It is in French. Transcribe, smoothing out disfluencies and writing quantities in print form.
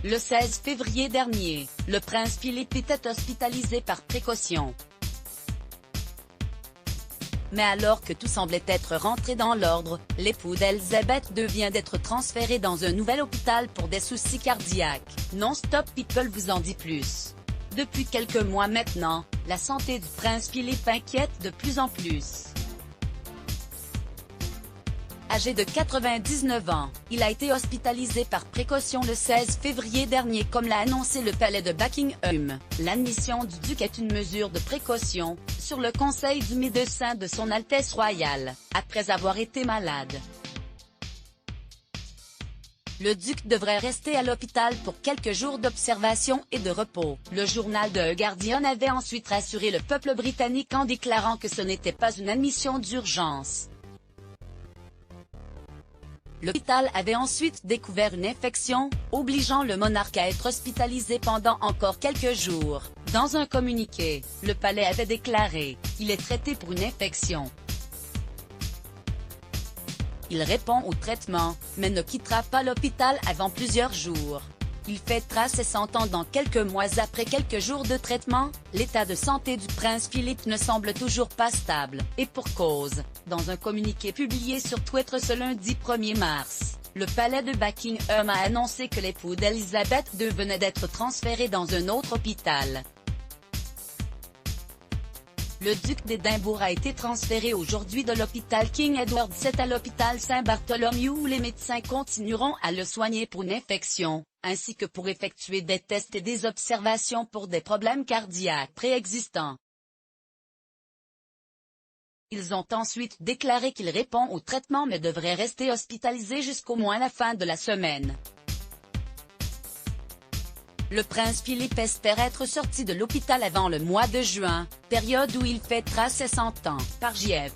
Le 16 février dernier, le prince Philippe était hospitalisé par précaution. Mais alors que tout semblait être rentré dans l'ordre, l'époux d'Elisabeth II vient d'être transféré dans un nouvel hôpital pour des soucis cardiaques. Non-Stop People vous en dit plus. Depuis quelques mois maintenant, la santé du prince Philippe inquiète de plus en plus. Âgé de 99 ans, il a été hospitalisé par précaution le 16 février dernier comme l'a annoncé le palais de Buckingham. L'admission du duc est une mesure de précaution, sur le conseil du médecin de son Altesse royale, après avoir été malade. Le duc devrait rester à l'hôpital pour quelques jours d'observation et de repos. Le journal The Guardian avait ensuite rassuré le peuple britannique en déclarant que ce n'était pas une admission d'urgence. L'hôpital avait ensuite découvert une infection, obligeant le monarque à être hospitalisé pendant encore quelques jours. Dans un communiqué, le palais avait déclaré « Il est traité pour une infection. Il répond au traitement, mais ne quittera pas l'hôpital avant plusieurs jours. Il fêtera ses 100 ans dans quelques mois après quelques jours de traitement. L'état de santé du prince Philippe ne semble toujours pas stable, et pour cause. » Dans un communiqué publié sur Twitter ce lundi 1er mars, le palais de Buckingham a annoncé que l'époux d'Elisabeth II venait d'être transféré dans un autre hôpital. Le duc d'Édimbourg a été transféré aujourd'hui de l'hôpital King Edward VII à l'hôpital Saint-Bartholomew où les médecins continueront à le soigner pour une infection, ainsi que pour effectuer des tests et des observations pour des problèmes cardiaques préexistants. Ils ont ensuite déclaré qu'il répond au traitement mais devrait rester hospitalisé jusqu'au moins la fin de la semaine. Le prince Philippe espère être sorti de l'hôpital avant le mois de juin, période où il fêtera ses 100 ans, par JF.